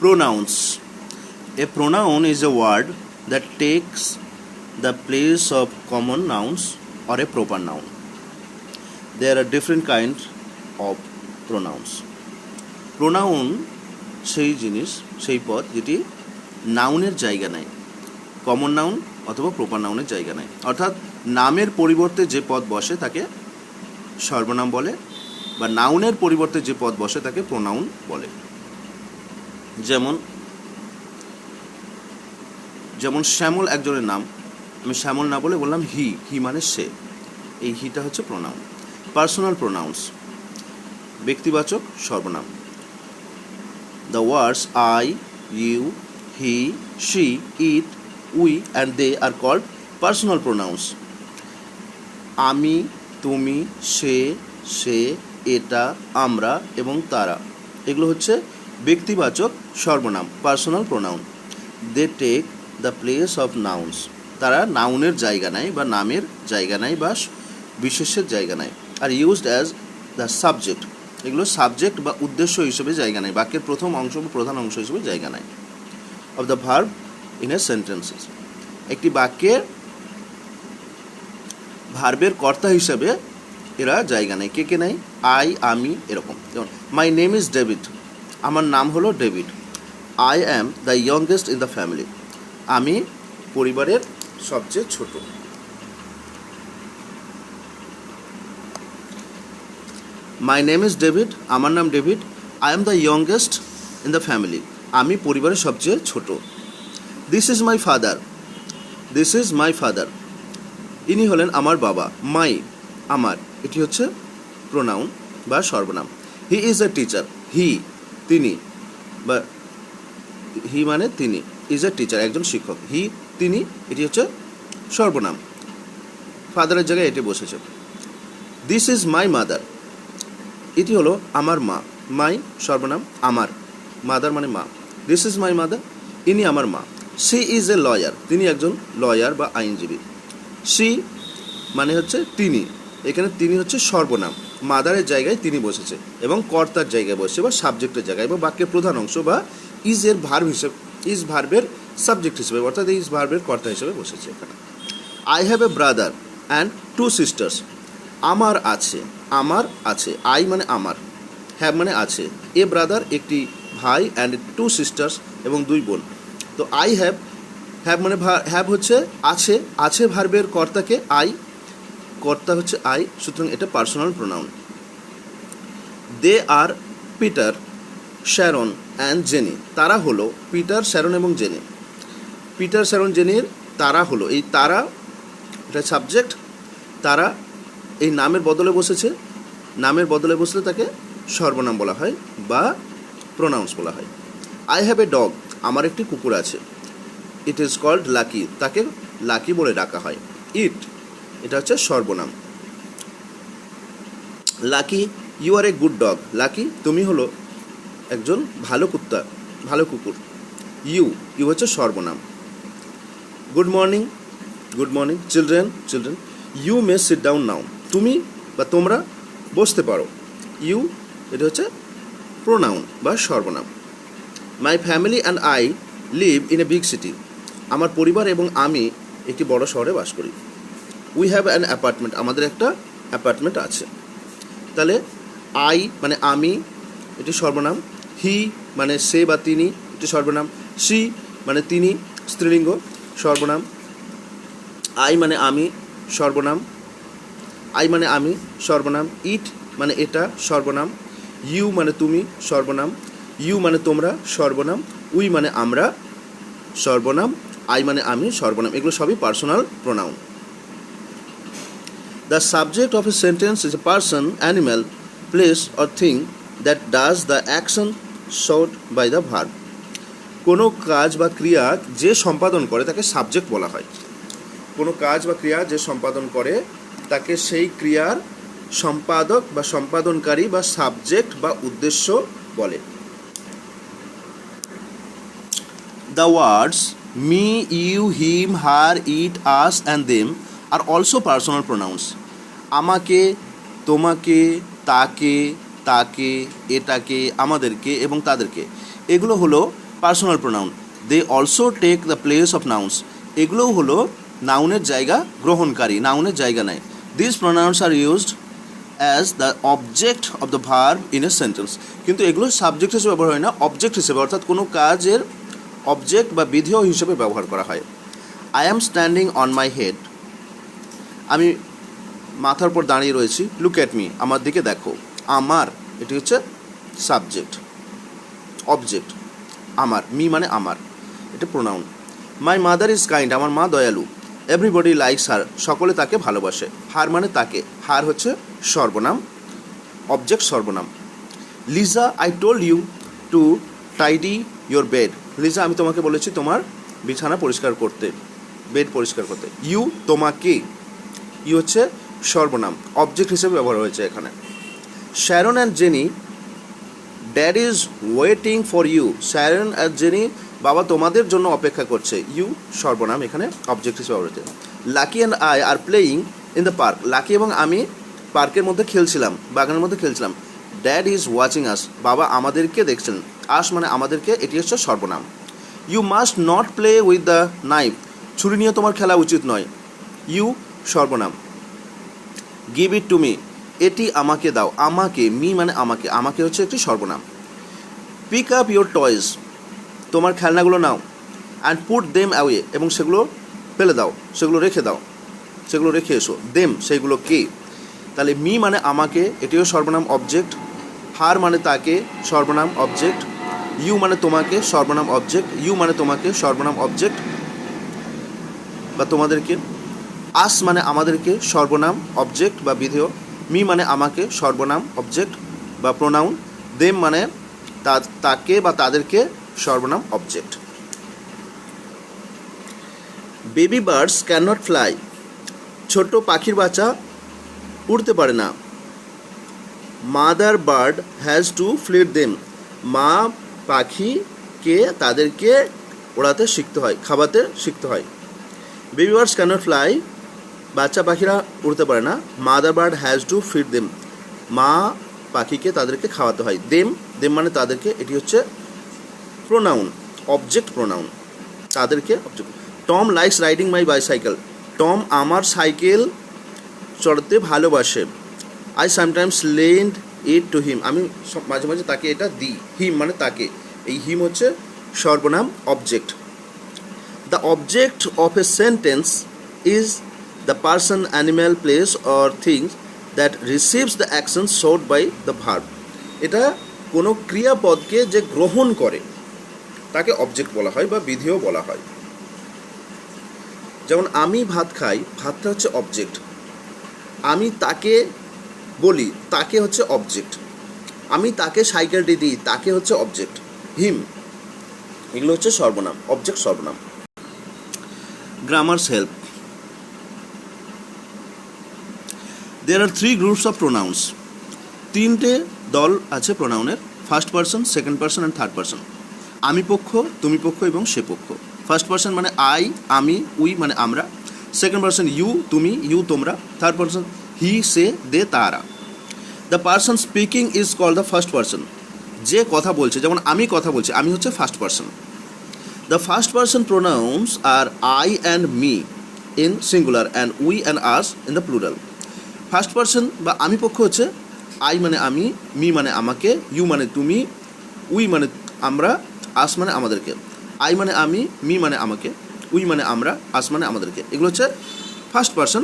Pronouns. A pronoun is a word that takes the place of common nouns or a proper noun. There are different kinds of pronouns. Pronoun সেই জিনিস, সেই পদ যেটি নাউনের জায়গা নেয়, কমন নাউন অথবা প্রপার নাউনের জায়গা নেয়। অর্থাৎ নামের পরিবর্তে যে পদ বসে তাকে সর্বনাম বলে, বা নাউনের পরিবর্তে যে পদ বসে তাকে প্রোনাউন বলে। যেমন শ্যামল একজনের নাম, আমি শ্যামল না বলে বললাম হি, হি মানে সে, এই হিটা হচ্ছে প্রোনাউন। পার্সোনাল প্রোনাউন্স, ব্যক্তিবাচক সর্বনাম। The words I, you, he, she, it, we and they are called personal pronouns. আমি, তুমি, সে, এটা, আমরা এবং তারা, এগুলো হচ্ছে ব্যক্তিবাচক সর্বনাম, personal pronoun. They take the place of nouns, তারা নাউনের জায়গা নেয় বা নামের জায়গা নেয় বা বিশেষের জায়গা নেয়। আর ইউজড অ্যাজ দ্য সাবজেক্ট, এগুলো সাবজেক্ট বা উদ্দেশ্য হিসেবে জায়গা নেয়, বাক্যের প্রথম অংশ বা প্রধান অংশ হিসেবে জায়গা নেয়। Of the verb in A sentences, একটি বাক্যের ভার্বের কর্তা হিসেবে এরা জায়গা নেয়। কে নেয়? আই, আমি, এরকম। যেমন মাই নেম ইজ ডেভিড, আমার নাম হলো David. I am the youngest in the family, আমি পরিবারের সবচেয়ে ছোট। মাই নেম ইজ ডেভিড, আমার নাম David. I am the youngest in the family, আমি পরিবারের সবচেয়ে ছোট। This is my father, this is my father, ইনি হলেন আমার বাবা। মাই, আমার, এটি হচ্ছে প্রোনাউন বা সর্বনাম। হি ইজ এ টিচার, হি, তিনি, বা হি মানে তিনি, ইজ এ টিচার, একজন শিক্ষক। হি, তিনি, এটি হচ্ছে সর্বনাম, ফাদারের জায়গায় এটি বসেছে। দিস ইজ মাই মাদার, এটি হলো আমার মা। মাই সর্বনাম, আমার, মাদার মানে মা। দিস ইজ মাই মাদার, ইনি আমার মা। সি ইজ এ লয়ার, তিনি একজন লয়ার বা আইনজীবী। সি মানে হচ্ছে তিনি, এখানে তিনি হচ্ছে সর্বনাম, মাদারের জায়গায় তিনি বসেছে এবং কর্তার জায়গায় বসেছে বা সাবজেক্টের জায়গায় বা বাক্যের প্রধান অংশ বা ইজ এর ভার্ব হিসেবে, ইজ ভার্বের সাবজেক্ট হিসেবে, অর্থাৎ ইজ ভার্বের কর্তা হিসেবে বসেছে এখানে। I have a brother and two sisters, আমার আছে, আমার আছে, আই মানে আমার, হ্যাভ মানে আছে, এ ব্রাদার একটি ভাই, অ্যান্ড টু সিস্টার্স এবং দুই বোন। তো আই হ্যাভ, হ্যাভ মানে হ্যাভ হচ্ছে আছে, আছে ভার্বের কর্তাকে আই, কর্তা হচ্ছে আই, সুতরাং এটা personal pronoun. They are Peter, Sharon and Jenny, তারা হলো পিটার, শ্যারন এবং জেনি। পিটার, শ্যারন, জেনির তারা হলো, এই তারা এটা সাবজেক্ট, তারা এই নামের বদলে বসেছে, নামের বদলে বসলে তাকে সর্বনাম বলা হয় বা প্রোনাউন্স বলা হয়। আই হ্যাভ এ ডগ, আমার একটি কুকুর আছে। ইট ইজ কল্ড লাকি, তাকে লাকি বলে ডাকা হয়। ইট, এটা হচ্ছে সর্বনাম। Lucky, you are a good dog, Lucky তুমি হলো একজন ভালো কুত্তা, ভালো কুকুর। ইউ, ইউ হচ্ছে সর্বনাম। Good morning, good morning. Children, children. You may sit down now, তুমি বা তোমরা বসতে পারো। ইউ, এটা হচ্ছে প্রোনাউন বা সর্বনাম। My family and I live in a big city, আমার পরিবার এবং আমি একটি বড় শহরে বাস করি। উই হ্যাভ অ্যান অ্যাপার্টমেন্ট, আমাদের একটা অ্যাপার্টমেন্ট আছে। তাহলে আই মানে আমি, এটি সর্বনাম। হি মানে সে বা তিনি, এটি সর্বনাম। সি মানে তিনি, স্ত্রীলিঙ্গ, সর্বনাম। আই মানে আমি, সর্বনাম। আই মানে আমি, সর্বনাম। ইট মানে এটা, সর্বনাম। ইউ মানে তুমি, সর্বনাম। ইউ মানে তোমরা, সর্বনাম। উই মানে আমরা, সর্বনাম। আই মানে আমি, সর্বনাম। এগুলো সবই personal pronoun. The subject of a sentence is a person, animal, place or thing that does the action sought by the verb. কোনো কাজ বা ক্রিয়া যে সম্পাদন করে তাকে সাবজেক্ট বলা হয়। কোনো কাজ বা ক্রিয়া যে সম্পাদন করে তাকে সেই ক্রিয়ার সম্পাদক বা সম্পাদনকারী বা সাবজেক্ট বা উদ্দেশ্য বলে। The words me, you, him, her, it, us and them are also personal pronouns. আমাকে, তোমাকে, তাকে, তাকে, এটাকে, আমাদেরকে এবং তাদেরকে, এগুলো হলো personal pronoun. They also take the place of nouns, এগুলোও হলো নাউনের জায়গা গ্রহণকারী, নাউনের জায়গা নেয়। This pronouns are used as the object of the verb in a sentence, কিন্তু এগুলো সাবজেক্ট হিসেবে ব্যবহার হয় না, অবজেক্ট হিসেবে, অর্থাৎ কোনো কাজের অবজেক্ট বা বিধেয় হিসেবে ব্যবহার করা হয়। I am standing on my head, আমি মাথার উপর দাঁড়িয়ে রয়েছি। লুক অ্যাট মি, আমার দিকে দেখো। আমার, এটি হচ্ছে সাবজেক্ট, অবজেক্ট আমার, মি মানে আমার, এটা pronoun. My mother is kind, আমার মা দয়ালু। এভরিবডি লাইকস হার, সকলে তাকে ভালোবাসে। হার মানে তাকে, হার হচ্ছে সর্বনাম, অবজেক্ট সর্বনাম। Liza, I told you to tidy your bed, Liza আমি তোমাকে বলেছি তোমার বিছানা পরিষ্কার করতে, বেড পরিষ্কার করতে। ইউ তোমাকে, ইউ হচ্ছে সর্বনাম, অবজেক্ট হিসেবে ব্যবহার হয়েছে এখানে। Sharon and Jenny, dad is waiting for you, Sharon and Jenny, বাবা তোমাদের জন্য অপেক্ষা করছে। ইউ সর্বনাম, এখানে অবজেক্ট হিসেবে ব্যবহার হয়েছে। Lucky and I are playing in the park, lucky এবং আমি পার্কের মধ্যে খেলছিলাম, বাগানের মধ্যে খেলছিলাম। ড্যাড ইজ ওয়াচিং আস, বাবা আমাদেরকে দেখছেন। আস মানে আমাদেরকে, এটি হচ্ছে সর্বনাম। You must not play with the knife, ছুরি নিয়ে তোমার খেলা উচিত নয়। ইউ সর্বনাম। গিভ ইট টু মি, এটি আমাকে দাও, আমাকে, মি মানে আমাকে, আমাকে হচ্ছে একটি সর্বনাম। পিক আপ ইয়োর টয়েস, তোমার খেলনাগুলো নাও। অ্যান্ড পুট দেম অ্যাওয়ে, এবং সেগুলো ফেলে দাও, সেগুলো রেখে দাও, সেগুলো রেখে এসো। দেম সেইগুলো কে, তাহলে মি মানে আমাকে, এটিও সর্বনাম অবজেক্ট। হার মানে তাকে, সর্বনাম অবজেক্ট। ইউ মানে তোমাকে, সর্বনাম অবজেক্ট। ইউ মানে তোমাকে, সর্বনাম অবজেক্ট বা তোমাদেরকে। আস মানে আমাদেরকে, সর্বনাম অবজেক্ট বা বিধেয়। মি মানে আমাকে, সর্বনাম অবজেক্ট বা প্রোনাউন। দেম মানে তাকে বা তাদেরকে, সর্বনাম object. Baby birds can not fly, ছোট পাখির বাচ্চা উড়তে পারে না। Mother bird has to fleet them, মা পাখিকে তাদেরকে ওড়াতে শিখতে হয়, খাওয়াতে শিখতে হয়। Baby birds can not fly, বাচ্চা পাখিরা উড়তে পারে না। Mother bird has to feed them, মা পাখিকে তাদেরকে খাওয়াতে হয়। দেম, দেম মানে তাদেরকে, এটি হচ্ছে প্রোনাউন, অবজেক্ট প্রোনাউন, তাদেরকে object. Tom likes riding my bicycle, Tom আমার সাইকেল চড়তে ভালোবাসে। I sometimes lend it to him, আমি মাঝে মাঝে তাকে এটা দিই। হিম মানে তাকে, এই হিম হচ্ছে সর্বনাম object. The object of a sentence is the person, animal, place or things that receives the action showed by the verb, এটা কোনো ক্রিয়াপদকে যে গ্রহণ করে তাকে অবজেক্ট বলা হয় বা বিধেয় বলা হয়। যেমন আমি ভাত খাই, ভাতটা হচ্ছে অবজেক্ট। আমি তাকে বলি, তাকে হচ্ছে অবজেক্ট। আমি তাকে সাইকেলটি দিই, তাকে হচ্ছে অবজেক্ট। হিম, এগুলো হচ্ছে সর্বনাম, অবজেক্ট সর্বনাম। Grammar's help. There are 3 groups of pronouns, তিনটে দল আছে প্রোনাউনের। First person, second person and third person. আমি পক্ষ, তুমি পক্ষ এবং সে পক্ষ। ফার্স্ট পার্সন মানে আই, আমি, উই মানে আমরা। সেকেন্ড পার্সন ইউ, তুমি, ইউ তোমরা। থার্ড পার্সন হি, সে, দে, তারা। The person speaking is called the first person, যে কথা বলছে, যেমন আমি কথা বলছি, আমি হচ্ছে first person. The first person pronouns R I and me in singular and we and us in the plural. First person বা আমি পক্ষ হচ্ছে আই মানে আমি, মি মানে আমাকে, ইউ মানে তুমি, উই মানে আমরা, আস মানে আমাদেরকে। আই মানে আমি, মি মানে আমাকে, উই মানে আমরা, আস মানে আমাদেরকে। এগুলো হচ্ছে first person.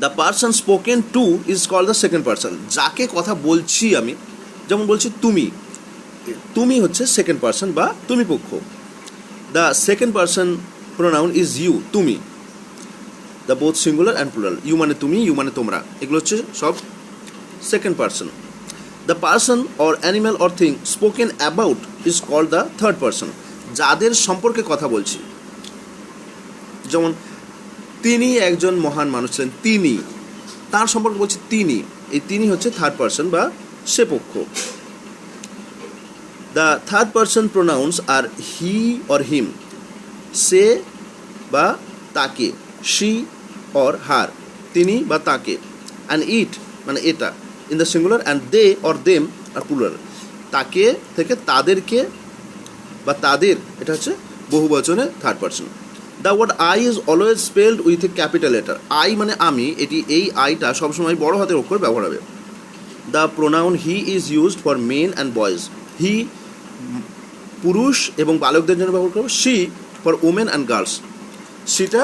The person spoken to is called the second person, যাকে কথা বলছি আমি, যেমন বলছি তুমি, তুমি হচ্ছে সেকেন্ড পার্সন বা তুমি পক্ষ। The second person pronoun is you, তুমি। The both singular and plural, you মানে তুমি, ইউ মানে তোমরা, এগুলো হচ্ছে সব second person. The person or animal or thing spoken about is called the third person, যাদের সম্পর্কে কথা বলছি। যেমন তিনি একজন মহান মানুষ ছিলেন, তিনি, তার সম্পর্কে বলছি তিনি, এই তিনি হচ্ছে থার্ড পার্সন বা সে পক্ষ। The third person pronouns are he or him, সে বা তাকে, শি অর হার, তিনি বা তাকে। অ্যান্ড ইট মানে এটা in the singular, and they or them are plural, তাকে থেকে তাদেরকে বা তাদের, এটা হচ্ছে বহুবচনে third person. The word I is always spelled with a capital letter. I মানে আমি, এই আইটা সবসময় বড় হাতের অক্ষর ব্যবহার হবে। The pronoun he is used for men and boys. He পুরুষ এবং বালকদের জন্য ব্যবহার করবে। She for women and girls. সেটা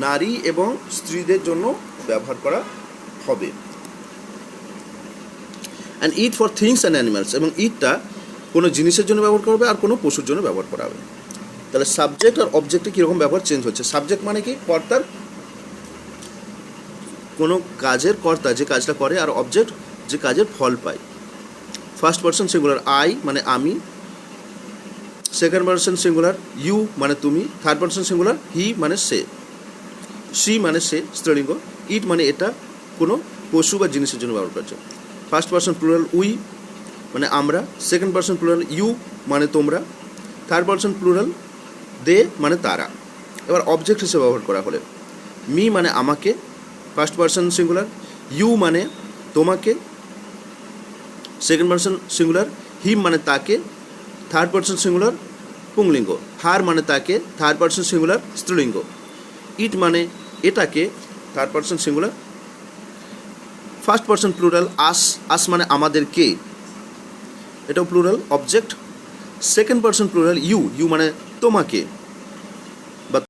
নারী এবং স্ত্রীদের জন্য ব্যবহার করা হবে। And it for things and animals. এবং ইটটা কোনো জিনিসের জন্য ব্যবহার করা হবে আর কোনো পশুর জন্য ব্যবহার করা হবে। তাহলে সাবজেক্ট আর অবজেক্টে কীরকম ব্যবহার চেঞ্জ হচ্ছে। সাবজেক্ট মানে কি, কর্তার, কোনো কাজের কর্তা যে কাজটা করে, আর অবজেক্ট যে কাজের ফল পায়। ফার্স্ট পারসন সিঙ্গুলার আই মানে আমি, সেকেন্ড পারসন সিঙ্গুলার ইউ মানে তুমি, থার্ড পারসন সিঙ্গুলার হি মানে সে, সি মানে সে স্ত্রীলিঙ্গ, ইট মানে এটা কোনো পশু বা জিনিসের জন্য ব্যবহার করছে। ফার্স্ট পারসন প্লুরাল উই মানে আমরা, সেকেন্ড পারসন প্লুরাল ইউ মানে তোমরা, থার্ড পারসন প্লুরাল দে মানে তারা। এবার অবজেক্ট হিসেবে ব্যবহার করা হলে মি মানে আমাকে, ফার্স্ট পারসন সিঙ্গুলার, ইউ মানে তোমাকে, সেকেন্ড পারসন সিঙ্গুলার হিম মানে তাকে, থার্ড পারসন সিঙ্গুলার পুংলিঙ্গ, হার মানে তাকে, থার্ড পারসন সিঙ্গুলার স্ত্রীলিঙ্গ, ইট মানে এটাকে, third person singular. First person plural us, us মানে আমাদেরকে, এটাও plural object. Second person plural you, you মানে তোমাকে,